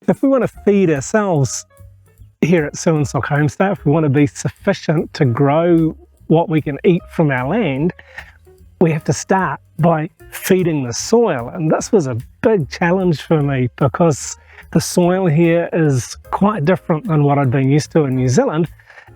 if we want to feed ourselves here at Suan Sook Homestay, if we want to be sufficient to grow what we can eat from our land, we have to start by feeding the soil. And this was a big challenge for me because the soil here is quite different than what I'd been used to in New Zealand.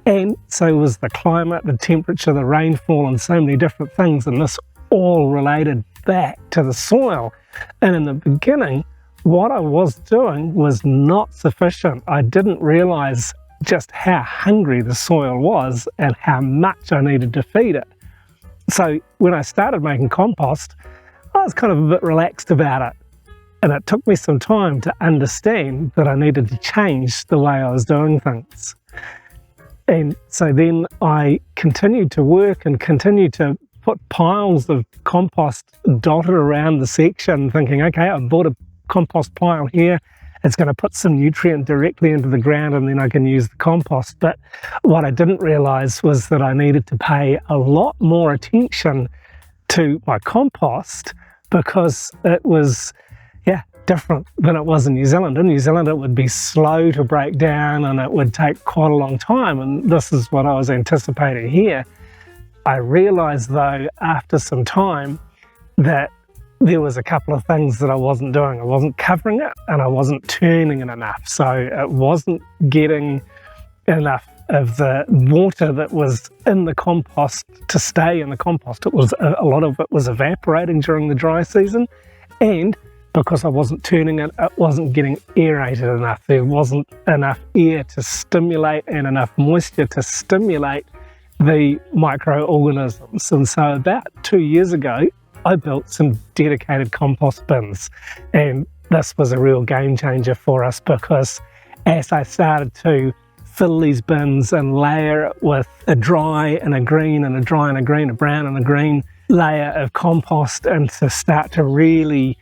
And so was the climate, the temperature, the rainfall, and so many different things. And this all related back to the soil. And in the beginning, what I was doing was not sufficient. I didn't realize just how hungry the soil was and how much I needed to feed it. So when I started making compost, I was kind of a bit relaxed about it. And it took me some time to understand that I needed to change the way I was doing things. And so then I continued to work and continued to put piles of compost dotted around the section, thinking, okay, I've bought a compost pile here, it's going to put some nutrient directly into the ground and then I can use the compost. But what I didn't realize was that I needed to pay a lot more attention to my compost because it was, different than it was in New Zealand. In New Zealand, it would be slow to break down and it would take quite a long time. And this is what I was anticipating here. I realized though, after some time, that there was a couple of things that I wasn't doing. I wasn't covering it and I wasn't turning it enough. So it wasn't getting enough of the water that was in the compost to stay in the compost. It was a lot of it was evaporating during the dry season, and because I wasn't turning it, it wasn't getting aerated enough. There wasn't enough air to stimulate and enough moisture to stimulate the microorganisms. And so about 2 years ago, I built some dedicated compost bins. And this was a real game changer for us because as I started to fill these bins and layer it with a dry and a green and a dry and a green, a brown and a green layer of compost, and to start to really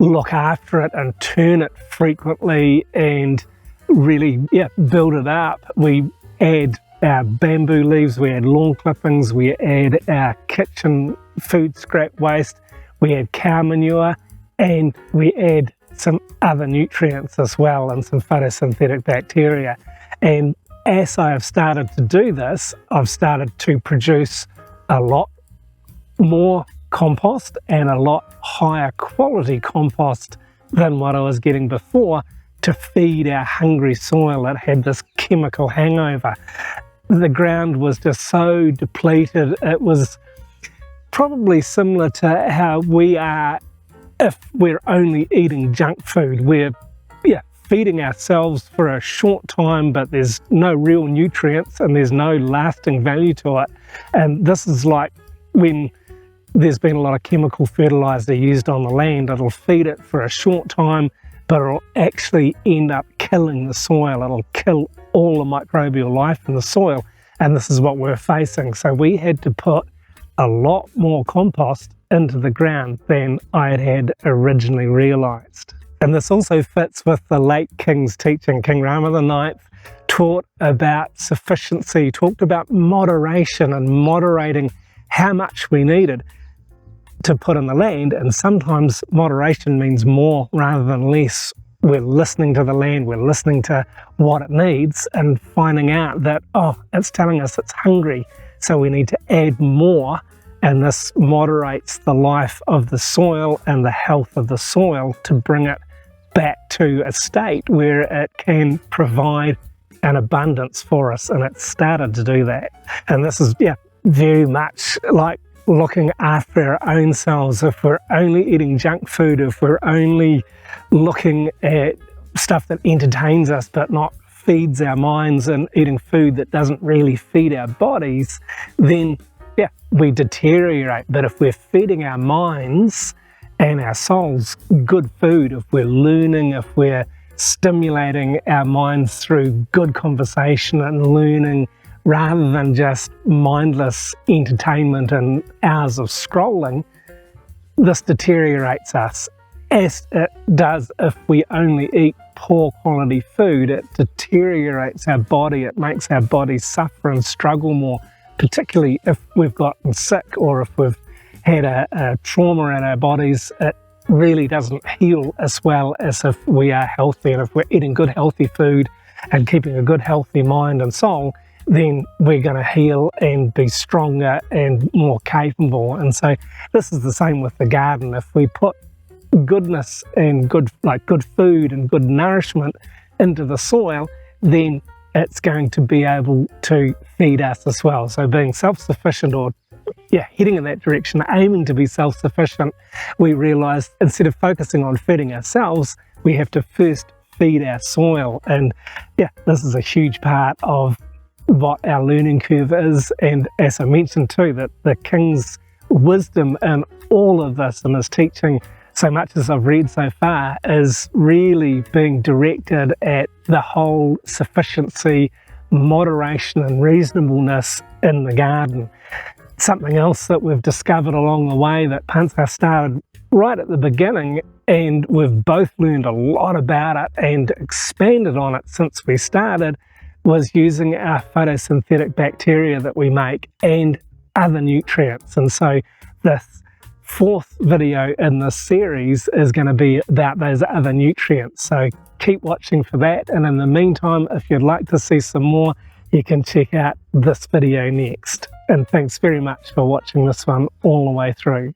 look after it and turn it frequently and really build it up. We add our bamboo leaves, we add lawn clippings, we add our kitchen food scrap waste, we add cow manure, and we add some other nutrients as well and some photosynthetic bacteria. And as I have started to do this, I've started to produce a lot more compost and a lot higher quality compost than what I was getting before to feed our hungry soil that had this chemical hangover. The ground was just so depleted. It was probably similar to how we are if we're only eating junk food. We're feeding ourselves for a short time, but there's no real nutrients and there's no lasting value to it. And this is like when there's been a lot of chemical fertilizer used on the land. It'll feed it for a short time, but it'll actually end up killing the soil. It'll kill all the microbial life in the soil. And this is what we're facing. So we had to put a lot more compost into the ground than I had originally realized. And this also fits with the late King's teaching. King Rama IX taught about sufficiency, talked about moderation and moderating how much we needed to put in the land. And sometimes moderation means more rather than less. We're listening to the land, we're listening to what it needs and finding out that, it's telling us it's hungry, so we need to add more. And this moderates the life of the soil and the health of the soil to bring it back to a state where it can provide an abundance for us. And it started to do that. And this is, very much like looking after our own selves. If we're only eating junk food, if we're only looking at stuff that entertains us but not feeds our minds, and eating food that doesn't really feed our bodies, then we deteriorate. But if we're feeding our minds and our souls good food, if we're learning, if we're stimulating our minds through good conversation and learning rather than just mindless entertainment and hours of scrolling, this deteriorates us, as it does if we only eat poor quality food. It deteriorates our body, it makes our body suffer and struggle more, particularly if we've gotten sick or if we've had a trauma in our bodies. It really doesn't heal as well as if we are healthy. And if we're eating good healthy food and keeping a good healthy mind and soul, then we're going to heal and be stronger and more capable. And so this is the same with the garden. If we put goodness and good food and good nourishment into the soil, then it's going to be able to feed us as well. So being self-sufficient, or heading in that direction, aiming to be self-sufficient, we realised instead of focusing on feeding ourselves, we have to first feed our soil. And this is a huge part of what our learning curve is. And as I mentioned too, that the King's wisdom in all of this and his teaching, so much as I've read so far, is really being directed at the whole sufficiency, moderation and reasonableness in the garden. Something else that we've discovered along the way that Pansa started right at the beginning, and we've both learned a lot about it and expanded on it since we started, was using our photosynthetic bacteria that we make and other nutrients. And so this fourth video in this series is going to be about those other nutrients. So keep watching for that. And in the meantime, if you'd like to see some more, you can check out this video next. And thanks very much for watching this one all the way through.